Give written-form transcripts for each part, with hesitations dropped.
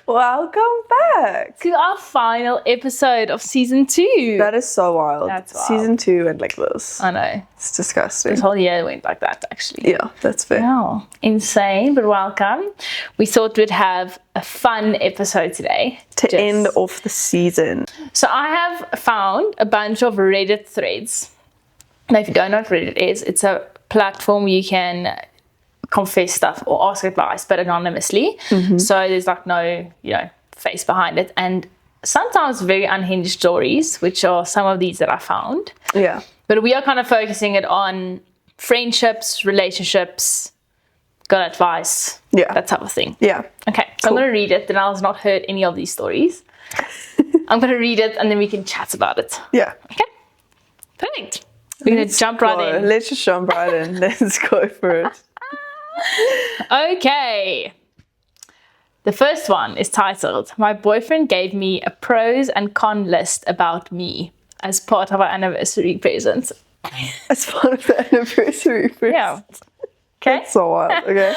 Welcome back to our final episode of season 2. That is so wild. That's wild. Season 2 went like this. I know. It's disgusting. This whole year went like that, actually. Yeah, that's fair. Wow. Insane, but welcome. We thought we'd have a fun episode today. To end off the season. So I have found a bunch of Reddit threads. Now, if you don't know what Reddit is, it's a platform where you can confess stuff or ask advice, but anonymously. So there's like no, face behind it. And sometimes very unhinged stories, which are some of these that I found. Yeah. But we are kind of focusing it on friendships, relationships, good advice, that type of thing. Yeah. Okay, so cool. I'm going to read it. Then I've not heard any of these stories. I'm going to read it and then we can chat about it. Yeah. Okay. Perfect. We're going to jump right in. Let's just jump right in. Let's go for it. Okay. The first one is titled, "My boyfriend gave me a pros and con list about me as part of our anniversary present." As part of the anniversary present? Yeah. Okay. That's so wild. Okay.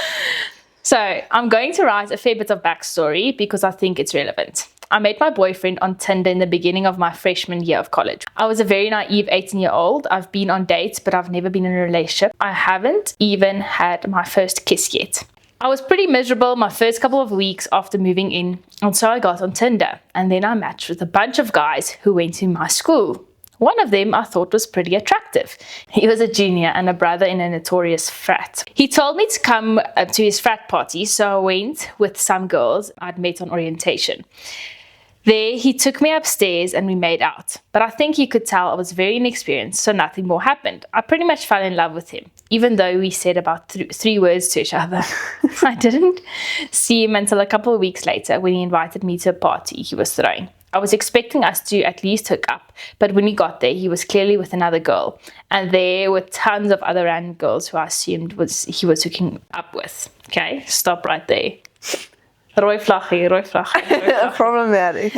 So I'm going to write a fair bit of backstory because I think it's relevant. I met my boyfriend on Tinder in the beginning of my freshman year of college. I was a very naive 18-year-old. I've been on dates, but I've never been in a relationship. I haven't even had my first kiss yet. I was pretty miserable my first couple of weeks after moving in, and so I got on Tinder. And then I matched with a bunch of guys who went to my school. One of them I thought was pretty attractive. He was a junior and a brother in a notorious frat. He told me to come to his frat party, so I went with some girls I'd met on orientation. There, he took me upstairs and we made out. But I think you could tell I was very inexperienced, so nothing more happened. I pretty much fell in love with him, even though we said about three words to each other. I didn't see him until a couple of weeks later when he invited me to a party he was throwing. I was expecting us to at least hook up, but when we got there, he was clearly with another girl. And there were tons of other random girls who I assumed he was hooking up with. Okay, stop right there. Rooi vlaggie. Problematic.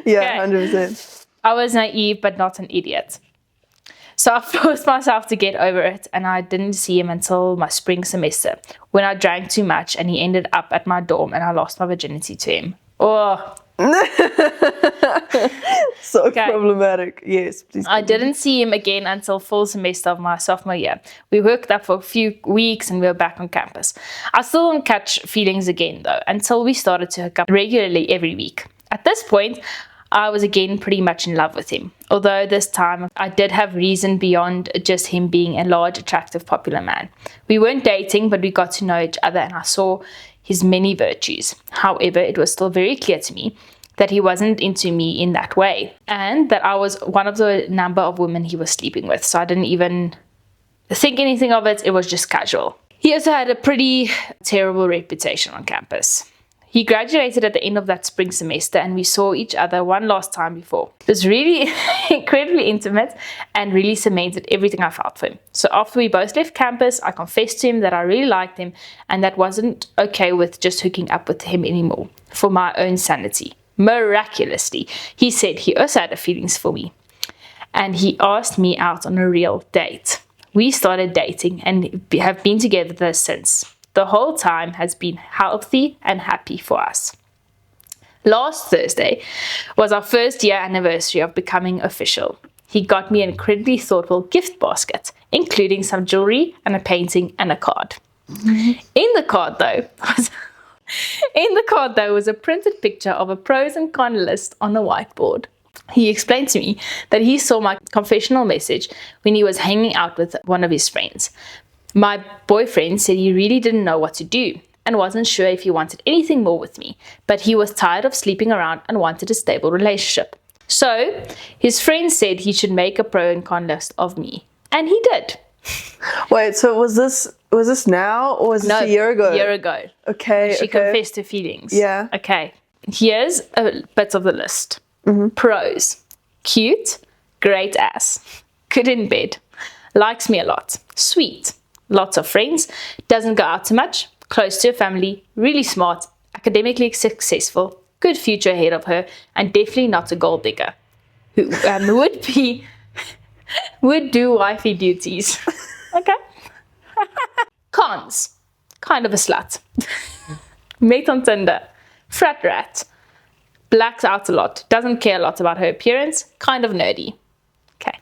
Yeah, okay. 100%. I was naive, but not an idiot. So I forced myself to get over it, and I didn't see him until my spring semester, when I drank too much and he ended up at my dorm and I lost my virginity to him. Oh. So problematic. Yes, please. I didn't see him again until fall semester of my sophomore year. We worked up for a few weeks and we were back on campus. I still didn't catch feelings again though, until we started to hook up regularly every week. At this point, I was again pretty much in love with him. Although this time I did have reason beyond just him being a large, attractive, popular man. We weren't dating, but we got to know each other and I saw his many virtues. However, it was still very clear to me that he wasn't into me in that way, and that I was one of the number of women he was sleeping with, so I didn't even think anything of it. It was just casual. He also had a pretty terrible reputation on campus. He graduated at the end of that spring semester and we saw each other one last time before. It was really incredibly intimate and really cemented everything I felt for him. So after we both left campus, I confessed to him that I really liked him and that wasn't okay with just hooking up with him anymore for my own sanity. Miraculously, he said he also had feelings for me and he asked me out on a real date. We started dating and have been together since. The whole time has been healthy and happy for us. Last Thursday was our first year anniversary of becoming official. He got me an incredibly thoughtful gift basket, including some jewelry and a painting and a card. In the card though was a printed picture of a pros and cons list on a whiteboard. He explained to me that he saw my confessional message when he was hanging out with one of his friends. My boyfriend said he really didn't know what to do and wasn't sure if he wanted anything more with me, but he was tired of sleeping around and wanted a stable relationship. So his friend said he should make a pro and con list of me, and he did. Wait, so was this now or was this a year ago? A year ago. Okay. She confessed her feelings. Yeah. Okay. Here's a bit of the list. Pros: cute, great ass, good in bed, likes me a lot, sweet, lots of friends, doesn't go out too much, close to her family, really smart, academically successful, good future ahead of her, and definitely not a gold digger. Who would do wifey duties. Okay. Cons: kind of a slut. Met on Tinder. Frat rat. Blacks out a lot. Doesn't care a lot about her appearance. Kind of nerdy. Okay.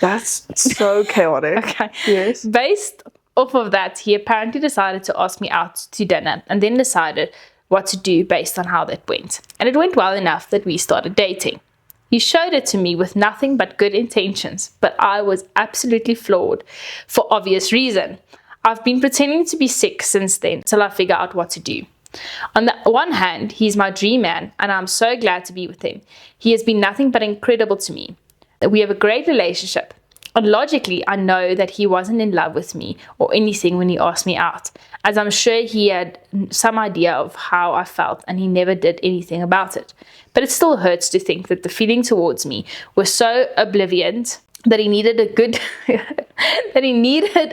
That's so chaotic. Okay. Yes. Based off of that, he apparently decided to ask me out to dinner and then decided what to do based on how that went. And it went well enough that we started dating. He showed it to me with nothing but good intentions, but I was absolutely flawed for obvious reason. I've been pretending to be sick since then till I figure out what to do. On the one hand, he's my dream man and I'm so glad to be with him. He has been nothing but incredible to me. We have a great relationship. And logically, I know that he wasn't in love with me or anything when he asked me out, as I'm sure he had some idea of how I felt and he never did anything about it. But it still hurts to think that the feeling towards me was so oblivious that he needed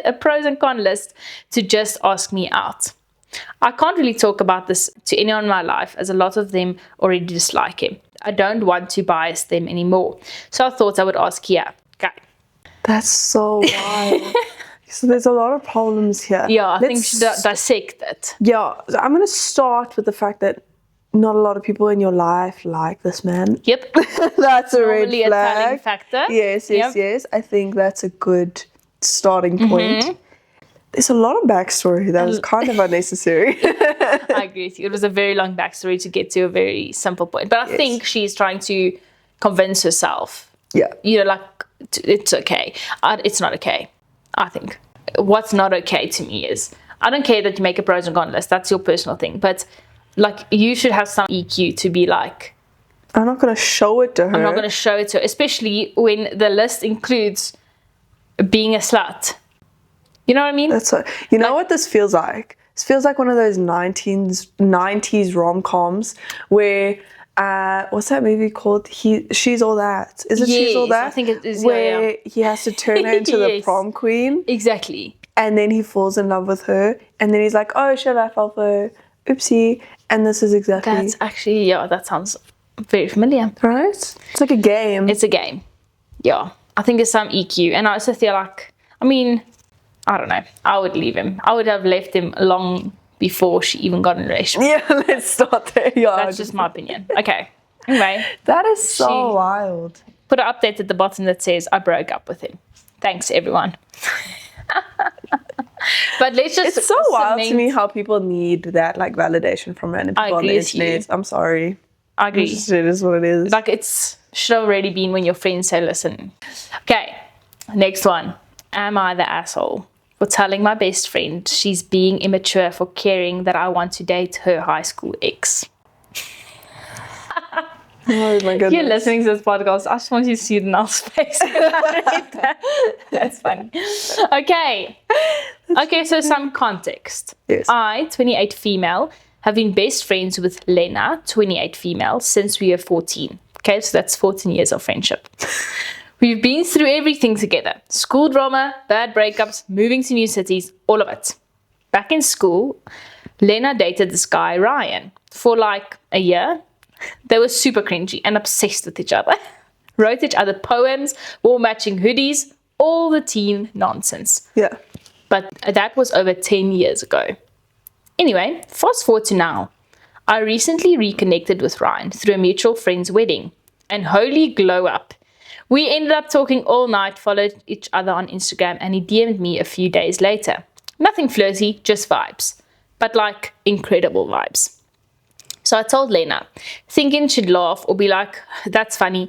a pros and cons list to just ask me out. I can't really talk about this to anyone in my life as a lot of them already dislike him. I don't want to bias them anymore. So I thought I would ask here. Okay. That's so wild. So there's a lot of problems here. Yeah, I think we should dissect it. Yeah, so I'm going to start with the fact that not a lot of people in your life like this man. Yep. That's a red Normally flag. a telling factor. Yes. I think that's a good starting point. Mm-hmm. There's a lot of backstory that was kind of unnecessary. I agree with you. It was a very long backstory to get to a very simple point. But I think she's trying to convince herself. Yeah. You know, like, it's okay. It's not okay, I think. What's not okay to me is, I don't care that you make a pros and cons list. That's your personal thing. But, like, you should have some EQ to be like, I'm not going to show it to her. I'm not going to show it to her. Especially when the list includes being a slut. You know what I mean? That's what, you know what this feels like? This feels like one of those 90s rom-coms where, what's that movie called? She's All That. Is it She's All That? I think it is. Where he has to turn her into the prom queen. Exactly. And then he falls in love with her. And then he's like, oh shit, I fell for her. Oopsie. And this is exactly... That's actually, that sounds very familiar. Right? It's like a game. It's a game. Yeah. I think there's some EQ. And I also feel like, I don't know. I would leave him. I would have left him long before she even got in a relationship. Yeah, let's start there. Yeah, that's just my opinion. Okay. Anyway. That is so wild. Put an update at the bottom that says, I broke up with him. Thanks, everyone. But let's just... It's so wild to me how people need that, like, validation from random people on the internet. I'm sorry. I agree. It is what it is. Like, it's should have already been when your friends say, listen. Okay. Next one. Am I the asshole for telling my best friend she's being immature for caring that I want to date her high school ex? Oh my goodness. You're listening to this podcast. I just want you to see it in our face. That's funny. Okay. Okay, so some context. Yes. I, 28 female, have been best friends with Lena, 28 female, since we were 14. Okay, so that's 14 years of friendship. We've been through everything together. School drama, bad breakups, moving to new cities, all of it. Back in school, Lena dated this guy, Ryan, for like a year. They were super cringy and obsessed with each other. Wrote each other poems, wore matching hoodies, all the teen nonsense. Yeah. But that was over 10 years ago. Anyway, fast forward to now. I recently reconnected with Ryan through a mutual friend's wedding. And holy glow up. We ended up talking all night, followed each other on Instagram, and he DM'd me a few days later. Nothing flirty, just vibes. But like, incredible vibes. So I told Lena, thinking she'd laugh or be like, that's funny,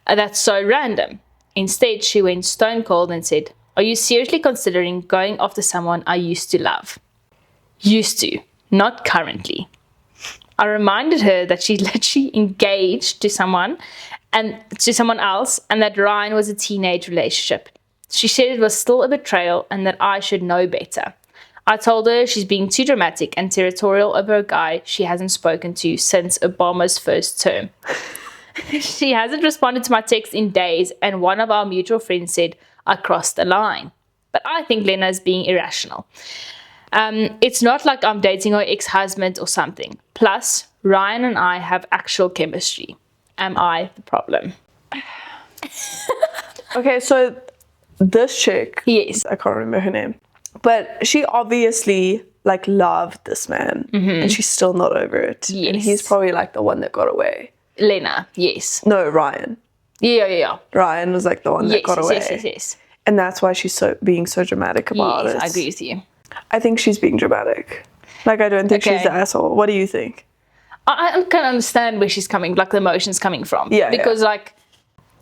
that's so random. Instead, she went stone cold and said, are you seriously considering going after someone I used to love? Used to, not currently. I reminded her that she's literally engaged to someone else, and that Ryan was a teenage relationship. She said it was still a betrayal and that I should know better. I told her she's being too dramatic and territorial over a guy she hasn't spoken to since Obama's first term. She hasn't responded to my text in days, and one of our mutual friends said I crossed the line. But I think Lena is being irrational. It's not like I'm dating her ex-husband or something. Plus, Ryan and I have actual chemistry. Am I the problem? Okay, so this chick, Yes. I can't remember her name, but she obviously like loved this man and she's still not over it. Yes. And he's probably like the one that got away. Lena, yes. No, Ryan. Yeah. Ryan was like the one that got away. Yes. And that's why she's being so dramatic about it. I agree with you. I think she's being dramatic. Like, I don't think she's the asshole. What do you think? I can understand where she's coming, like the emotions coming from. Yeah. Because like,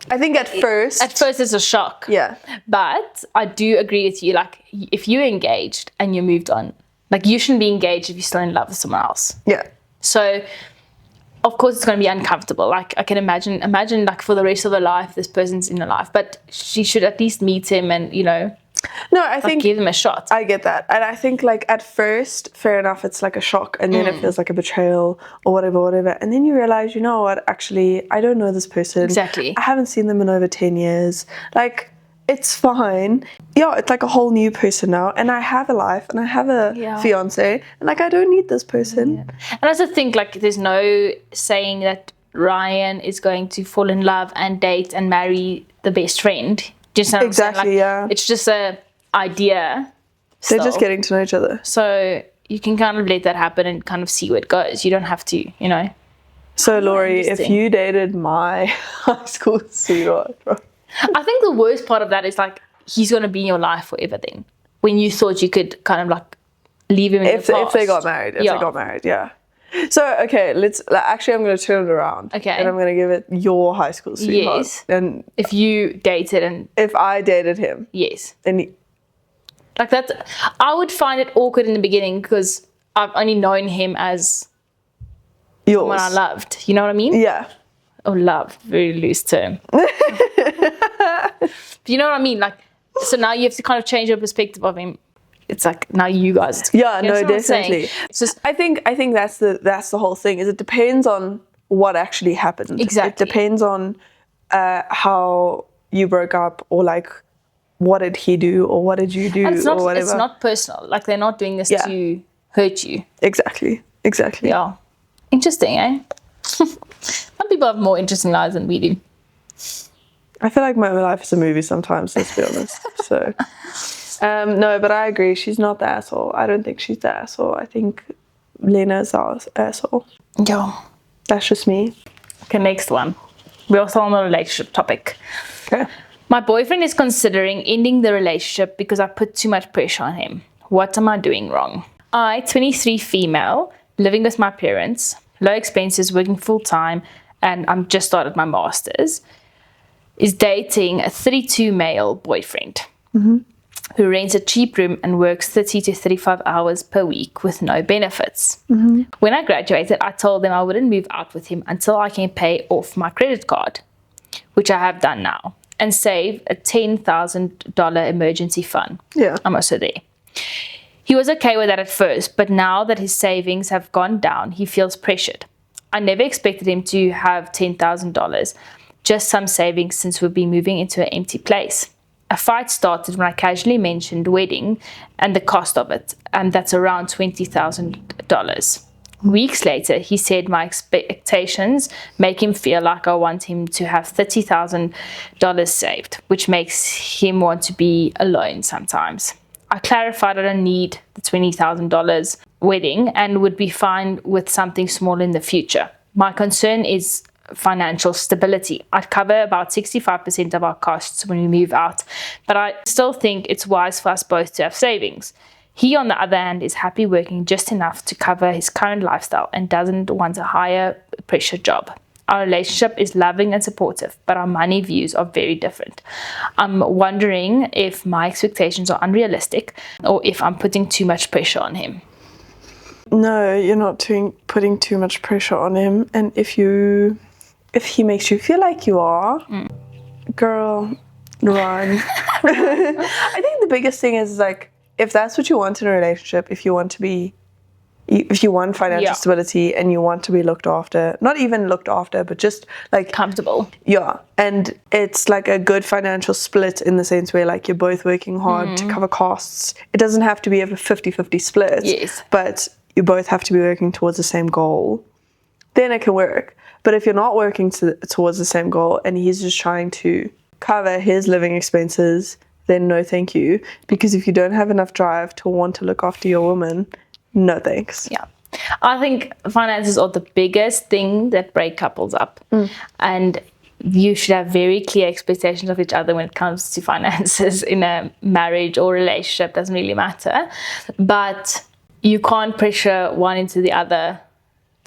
I think at first it's a shock. Yeah. But I do agree with you. Like, if you're engaged and you moved on, like, you shouldn't be engaged if you're still in love with someone else. Yeah. So, of course, it's going to be uncomfortable. Like, I can imagine like for the rest of her life, this person's in her life, but she should at least meet him and, you know, no, I think give him a shot. I get that. And I think like at first, fair enough, it's like a shock and then it feels like a betrayal or whatever. And then you realize, you know what, actually, I don't know this person. Exactly. I haven't seen them in over 10 years. Like, it's fine. Yeah, it's like a whole new person now. And I have a life and I have a fiance. And like, I don't need this person. Yeah. And I also think like there's no saying that Ryan is going to fall in love and date and marry the best friend. Just exactly, like, yeah. It's just a idea. They're just getting to know each other. So you can kind of let that happen and kind of see where it goes. You don't have to, you know. So Laurie, if you dated my high school sweetheart, I think the worst part of that is like he's gonna be in your life forever. Then, when you thought you could kind of like leave him in the past. If they got married, yeah. So okay, actually I'm going to turn it around. Okay. And I'm going to give it your high school sweetheart. Yes. And if you dated and if I dated him. Yes. Then like that, I would find it awkward in the beginning because I've only known him as yours. Someone I loved. You know what I mean? Yeah. Oh, love, very loose term. But you know what I mean? Like, so now you have to kind of change your perspective of him. It's like now you guys. Yeah, you know no, definitely. It's just, I think that's the whole thing. Is it depends on what actually happened. Exactly. It depends on how you broke up or like what did he do or what did you do or whatever. It's not personal. Like they're not doing this to hurt you. Exactly. Yeah. Interesting, eh? Some people have more interesting lives than we do. I feel like my life is a movie sometimes, let's be honest. So, no, but I agree. She's not the asshole. I don't think she's the asshole. I think Lena's our asshole. Yeah. That's just me. Okay, next one. We're also on the relationship topic. Okay. My boyfriend is considering ending the relationship because I put too much pressure on him. What am I doing wrong? I, 23 female, living with my parents, low expenses, working full-time, and I'm just started my master's, is dating a 32 male boyfriend who rents a cheap room and works 30 to 35 hours per week with no benefits. When I graduated, I told them I wouldn't move out with him until I can pay off my credit card, which I have done now, and save a $10,000 emergency fund. Yeah. I'm also there. He was okay with that at first, but now that his savings have gone down, he feels pressured. I never expected him to have $10,000, just some savings since we'll be moving into an empty place. A fight started when I casually mentioned wedding and the cost of it, and that's around $20,000. Weeks later, he said my expectations make him feel like I want him to have $30,000 saved, which makes him want to be alone sometimes. I clarified I don't need the $20,000 wedding and would be fine with something small in the future. My concern is financial stability. I'd cover about 65% of our costs when we move out, but I still think it's wise for us both to have savings. He, on the other hand, is happy working just enough to cover his current lifestyle and doesn't want a higher pressure job. Our relationship is loving and supportive, but our money views are very different. I'm wondering if my expectations are unrealistic or if I'm putting too much pressure on him. No, you're not putting too much pressure on him. And if he makes you feel like you are, girl, run. I think the biggest thing is like, if that's what you want in a relationship, if you want financial stability and you want to be looked after, not even looked after, but just like comfortable. Yeah. And it's like a good financial split in the sense where like you're both working hard to cover costs. It doesn't have to be a 50-50 split. Yes. But you both have to be working towards the same goal. Then it can work. But if you're not working towards the same goal and he's just trying to cover his living expenses, then no thank you. Because if you don't have enough drive to want to look after your woman, no thanks. Yeah. I think finances are the biggest thing that break couples up. And you should have very clear expectations of each other when it comes to finances in a marriage or relationship. Doesn't really matter. But you can't pressure one into the other,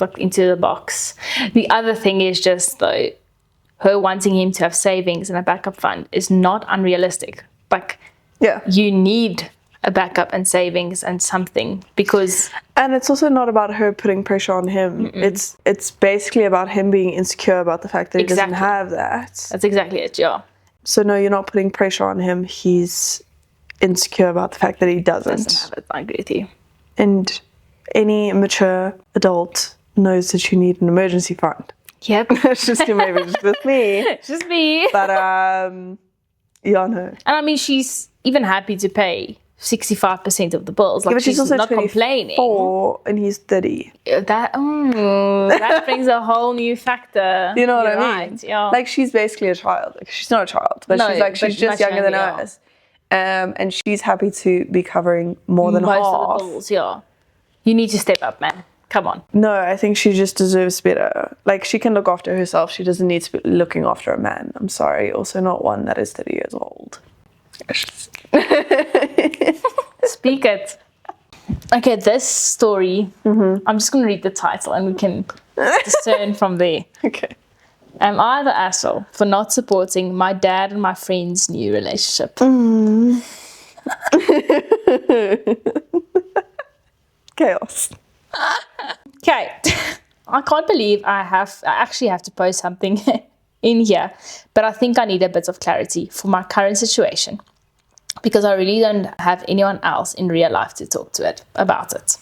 like into the box. The other thing is just, though, her wanting him to have savings and a backup fund is not unrealistic. Like, Yeah. you need a backup and savings and something, because And it's also not about her putting pressure on him. It's basically about him being insecure about the fact that he doesn't have that. that's exactly it. Yeah. So no, you're not putting pressure on him. He's insecure about the fact that he doesn't. Have it. I agree with you. And any mature adult knows that you need an emergency fund. Yep. It's just maybe just with me. It's just me. But yeah, no. And I mean, she's even happy to pay 65% of the bills. Like, Yeah, but she's also not complaining. 24 and he's 30. That brings a whole new factor. You know what You're I mean? right, yeah. Like, she's basically a child. Like, she's not a child, but she's just much younger than younger, us. And she's happy to be covering more than most half. of the bills, yeah. You need to step up, man. Come on. No, I think she just deserves better. Like, she can look after herself. She doesn't need to be looking after a man. I'm sorry. Also not one that is 30 years old. Speak it. Okay, this story, I'm just going to read the title and we can discern from there. Okay. Am I the asshole for not supporting my dad and my friend's new relationship? Chaos. Okay. I can't believe I actually have to post something in here, but I think I need a bit of clarity for my current situation, because I really don't have anyone else in real life to talk to it about it.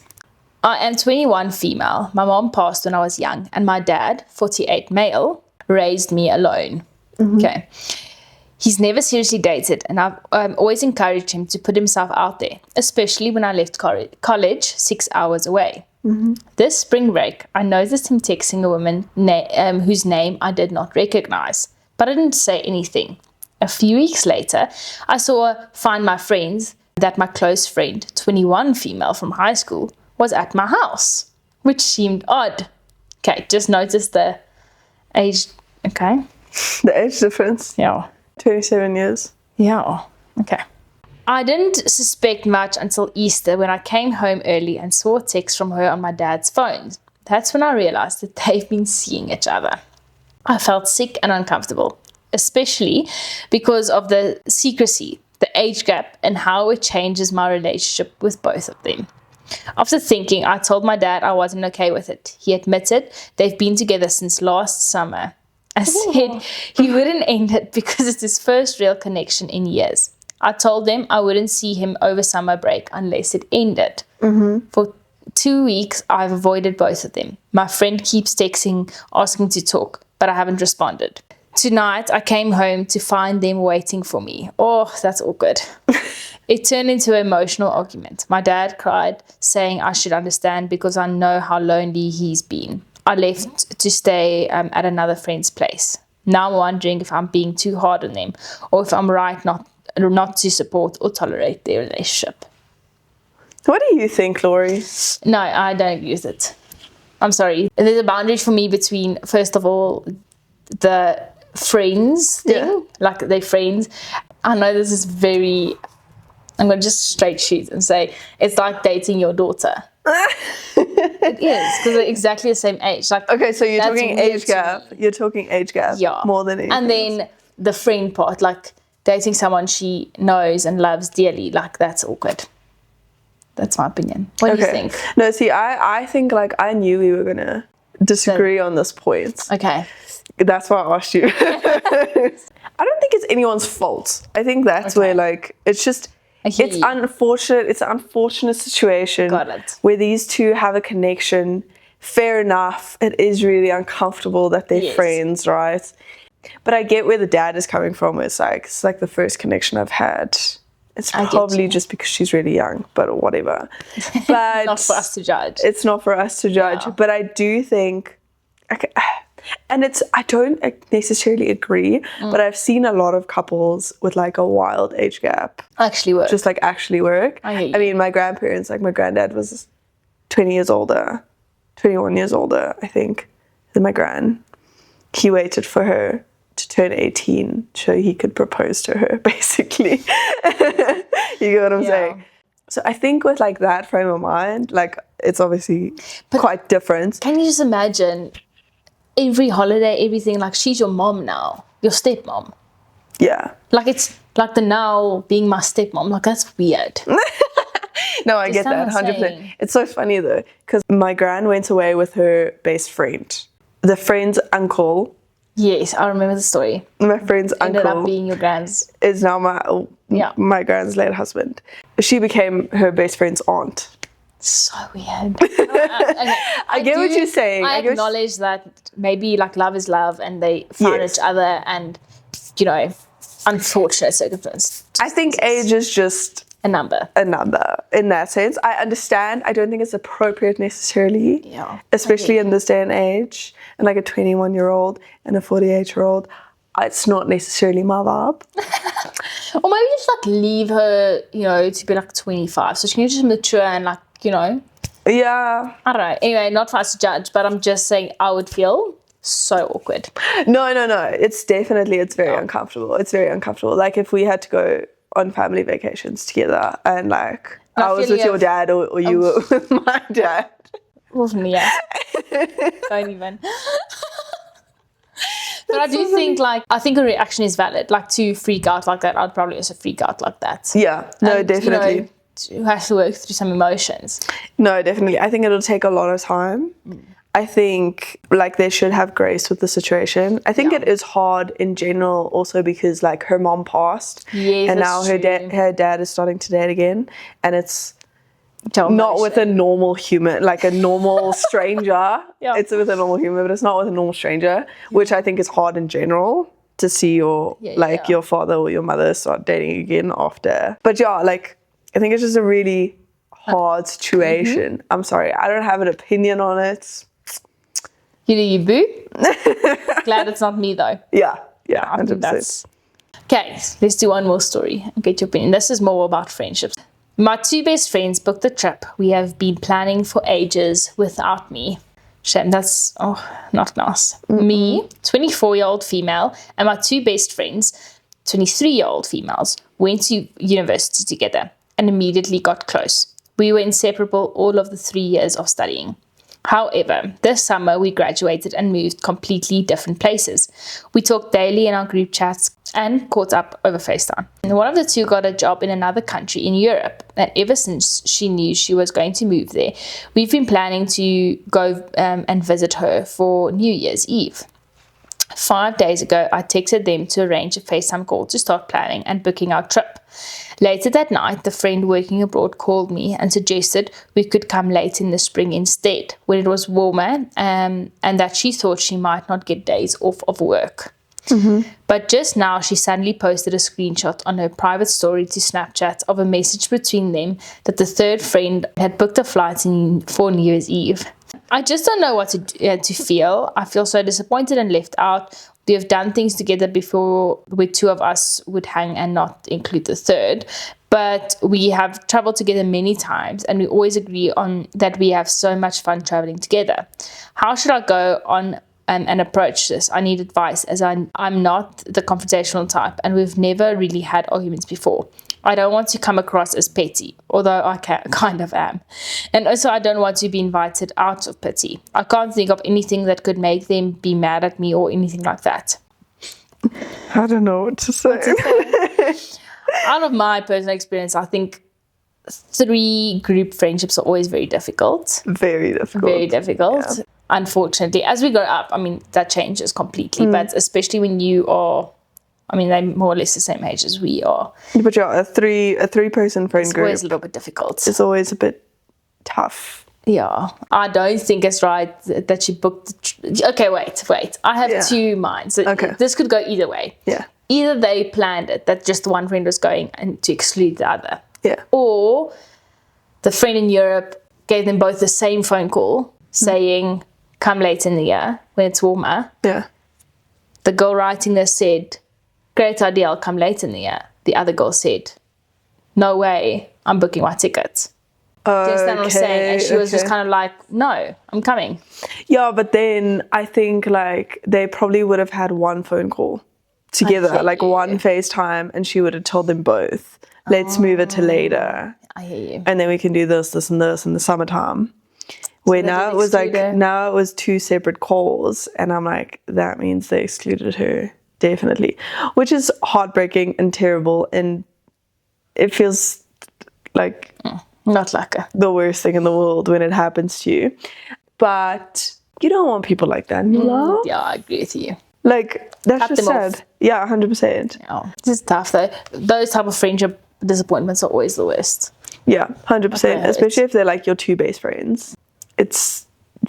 I am 21 female. My mom passed when I was young, and my dad, 48 male, raised me alone. Okay. He's never seriously dated, and I've always encouraged him to put himself out there, especially when I left college 6 hours away. This spring break, I noticed him texting a woman whose name I did not recognize, but I didn't say anything. A few weeks later, I saw her find my friends that my close friend, 21 female from high school, was at my house, which seemed odd. Okay, just notice the age. Okay. The age difference. Yeah. 27 years. Yeah. Okay. I didn't suspect much until Easter, when I came home early and saw a text from her on my dad's phone. That's when I realized that they've been seeing each other. I felt sick and uncomfortable, especially because of the secrecy, the age gap, and how it changes my relationship with both of them. After thinking, I told my dad I wasn't okay with it. He admitted they've been together since last summer. I said he wouldn't end it because it's his first real connection in years. I told him I wouldn't see him over summer break unless it ended. For 2 weeks, I've avoided both of them. My friend keeps texting, asking to talk, but I haven't responded. Tonight, I came home to find them waiting for me. Oh, that's awkward. It turned into an emotional argument. My dad cried, saying I should understand because I know how lonely he's been. I left to stay at another friend's place. Now I'm wondering if I'm being too hard on them, or if I'm right not to support or tolerate their relationship. What do you think, Laurie? No, I don't use it. I'm sorry. There's a boundary for me between, first of all, the friends thing, like they're friends. I know this is very, I'm going to just straight shoot and say, it's like dating your daughter. It is, because they're exactly the same age. Like, okay, so you're talking age gap. You're talking age gap. Yeah. More than anything. And then the friend part, like dating someone she knows and loves dearly, like that's awkward. That's my opinion. What do you think? No, see, I think like I knew we were going to disagree on this point. Okay. That's why I asked you. I don't think it's anyone's fault. I think that's where like, it's just, it's unfortunate. It's an unfortunate situation where these two have a connection. Fair enough. It is really uncomfortable that they're friends, right? But I get where the dad is coming from. It's like the first connection I've had. It's probably just because she's really young, but whatever. But not for us to judge. It's not for us to judge. Yeah. But I do think, and I don't necessarily agree, but I've seen a lot of couples with like a wild age gap actually work. Just like actually work. I hear you. I mean, my grandparents, like my granddad was 20 years older, 21 years older, I think, than my gran. He waited for her to turn 18 so he could propose to her, basically. You get what I'm saying? So I think with like that frame of mind, like it's obviously quite different. Can you just imagine every holiday, everything, like she's your mom now, your stepmom. Yeah. Like it's like the now being my stepmom, like that's weird. No, I get that, 100%. It's so funny though, because my gran went away with her best friend. The friend's uncle. Yes, I remember the story. My friend's Ended uncle up being your gran's. is now my gran's late husband. She became her best friend's aunt. So weird. I get what you're saying. I acknowledge that maybe like love is love and they found each other and, you know, unfortunate circumstances. I think age is just a number in that sense. I understand. I don't think it's appropriate necessarily. Yeah. Especially in this day and age. And like a 21-year-old and a 48-year-old. It's not necessarily my vibe. Or maybe just like leave her, you know, to be like 25. So she can just mature and like, you know. Yeah. I don't know. Anyway, not for us to judge, but I'm just saying I would feel so awkward. No. It's very uncomfortable. It's very uncomfortable. Like if we had to go on family vacations together and like I was with your dad or you were with my dad. Wasn't me, yeah. Don't even. But I do think, like, I think a reaction is valid. Like, to freak out like that, I'd probably also freak out like that. Yeah, no, definitely. You know, who has to work through some emotions. No, definitely. I think it'll take a lot of time. I think, like, they should have grace with the situation. I think it is hard in general also because, like, her mom passed. Yes, and now her dad is starting to date again. And it's not with a normal human, like a normal stranger. It's with a normal human, but it's not with a normal stranger, which I think is hard in general to see your your father or your mother start dating again after. But yeah, like I think it's just a really hard situation. I'm sorry, I don't have an opinion on it. You do you, boo. Glad it's not me though. Yeah, 100%. Okay, let's do one more story and get your opinion. This is more about friendships. My two best friends booked the trip we have been planning for ages without me. Shame, that's not nice. Me, 24-year-old female, and my two best friends, 23-year-old females, went to university together and immediately got close. We were inseparable all of the 3 years of studying. However, this summer we graduated and moved completely different places. We talked daily in our group chats and caught up over FaceTime. And one of the two got a job in another country in Europe, and ever since she knew she was going to move there, we've been planning to go and visit her for New Year's Eve. 5 days ago, I texted them to arrange a FaceTime call to start planning and booking our trip. Later that night, the friend working abroad called me and suggested we could come late in the spring instead, when it was warmer, and that she thought she might not get days off of work. But just now, she suddenly posted a screenshot on her private story to Snapchat of a message between them that the third friend had booked a flight for New Year's Eve. I just don't know what to feel. I feel so disappointed and left out. We have done things together before where two of us would hang and not include the third. But we have traveled together many times and we always agree on that we have so much fun traveling together. How should I go on and approach this? I need advice as I'm not the confrontational type and we've never really had arguments before. I don't want to come across as petty, although I kind of am. And also I don't want to be invited out of pity. I can't think of anything that could make them be mad at me or anything like that. I don't know what to say. Out of my personal experience, I think 3 group friendships are always very difficult. Very difficult. Yeah. Unfortunately, as we grow up, I mean, that changes completely. But especially when you are, I mean, they're more or less the same age as we are. But yeah, a three-person friend group. It's always a little bit difficult. It's always a bit tough. Yeah. I don't think it's right that she booked... Okay, wait. I have 2 minds. Okay. This could go either way. Yeah. Either they planned it, that just one friend was going and to exclude the other. Yeah. Or the friend in Europe gave them both the same phone call saying, come late in the year when it's warmer. Yeah. The girl writing this said, great idea, I'll come late in the year. The other girl said, no way, I'm booking my tickets. Do you understand what I'm saying? And she was just okay. kind of like, no, I'm coming. Yeah, but then I think like they probably would have had one phone call together, hear like you. one FaceTime, and she would have told them both, let's move it to later. I hear you. And then we can do this and this in the summertime. Where they now did it was like, exclude her. now it was 2 separate calls. And I'm like, that means they excluded her, definitely. Which is heartbreaking and terrible. And it feels like Not like her. the worst thing in the world when it happens to you. But you don't want people like that in your life. Yeah, I agree with you. Like, that's Cut just them off. sad. Yeah, 100%. Yeah. This is tough though. Those type of friendship disappointments are always the worst. Yeah, 100%. Okay, Especially if they're like your 2 best friends. It's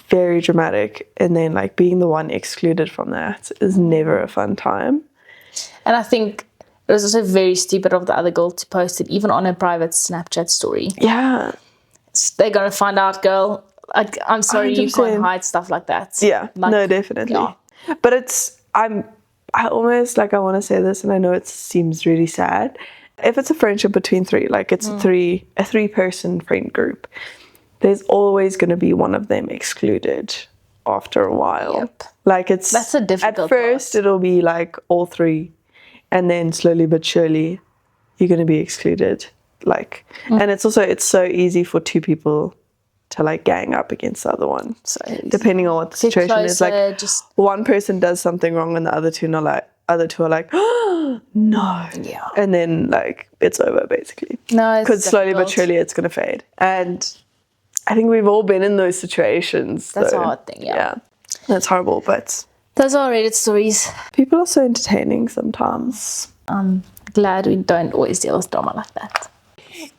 very dramatic. And then like being the one excluded from that is never a fun time. And I think it was also very stupid of the other girl to post it even on her private Snapchat story. Yeah. They're gonna find out, girl. I'm sorry, you 100%. can't hide stuff like that. Yeah, Like, no, definitely. yeah. But I almost like, I want to say this, and I know it seems really sad. If it's a friendship between 3, like it's a 3-person friend group, there's always going to be one of them excluded after a while. Yep. Like That's a difficult At first, part. it'll be like all 3, and then slowly but surely, you're going to be excluded. Like, and it's so easy for 2 people to like gang up against the other one. So Depending on what the get situation is, like closer, just one person does something wrong and the other two are like, oh, no. Yeah. And then like it's over basically. no, it's Because slowly but difficult. surely it's gonna fade. And I think we've all been in those situations. That's a though. hard thing, yeah. That's horrible, but Those are Reddit stories. people are so entertaining sometimes. I'm glad we don't always deal with drama like that.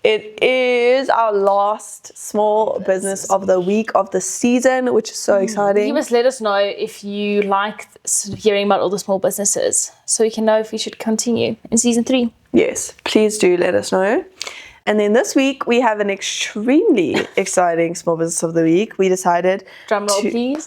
It is our last small business of the week of the season, which is so exciting. You must let us know if you liked hearing about all the small businesses so we can know if we should continue in season 3. Yes, please do let us know. And then this week we have an extremely exciting small business of the week. We decided Drum roll, please.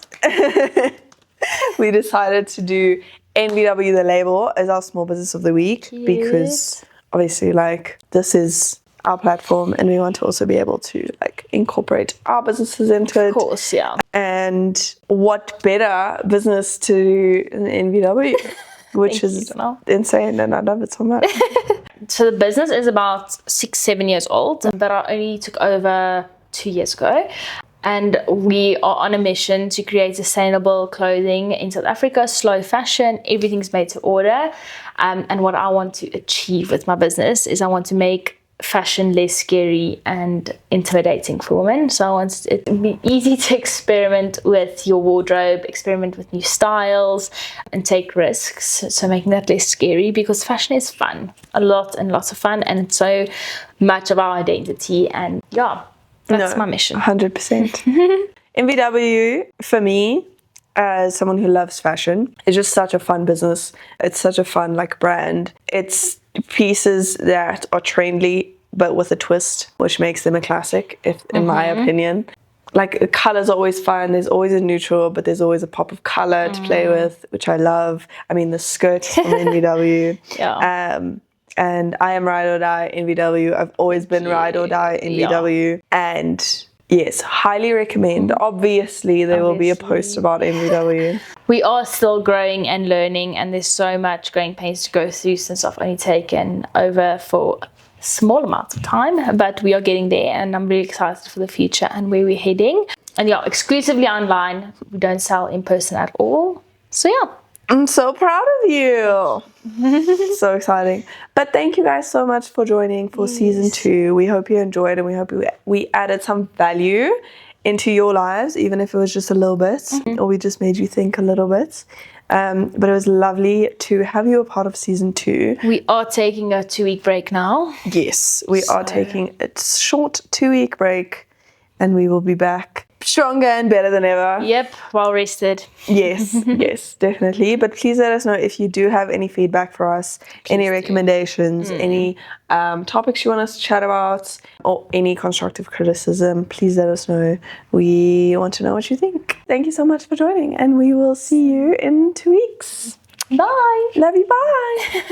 we decided to do NBW the label as our small business of the week because obviously like this is our platform and we want to also be able to like incorporate our businesses into it. Of course, yeah. And what better business to do in NBW, which is insane, and I love it so much. So the business is about 6-7 years old, but I only took over 2 years ago. And we are on a mission to create sustainable clothing in South Africa, slow fashion, everything's made to order. And what I want to achieve with my business is I want to make fashion less scary and intimidating for women. So I want it to be easy to experiment with your wardrobe, experiment with new styles and take risks. So making that less scary because fashion is fun, a lot and lots of fun, and it's so much of our identity. And yeah, that's my mission. 100%. NBW for me, as someone who loves fashion, is just such a fun business. It's such a fun like brand. It's pieces that are trendy but with a twist, which makes them a classic, in my opinion. Like the colors are always fun. There's always a neutral, but there's always a pop of color to play with, which I love. I mean, the skirts from NBW. Yeah. And I am ride or die NBW. I've always been ride or die NBW. And yes, highly recommend. Obviously, there will be a post about NBW. We are still growing and learning, and there's so much growing pains to go through since I've only taken over for a small amount of time, but we are getting there, and I'm really excited for the future and where we're heading. And yeah, exclusively online. We don't sell in person at all. So yeah. I'm so proud of you. So exciting. But thank you guys so much for joining for season 2. We hope you enjoyed, and we hope we added some value into your lives, even if it was just a little bit, or we just made you think a little bit. But it was lovely to have you a part of season 2. We are taking a 2-week break now. Yes, we are taking a short 2-week break, and we will be back stronger and better than ever. Yep, well rested. Yes, yes, definitely. But please let us know if you do have any feedback for us, any recommendations, any topics you want us to chat about, or any constructive criticism. Please let us know. We want to know what you think. Thank you so much for joining, and we will see you in 2 weeks. Bye. Love you. Bye.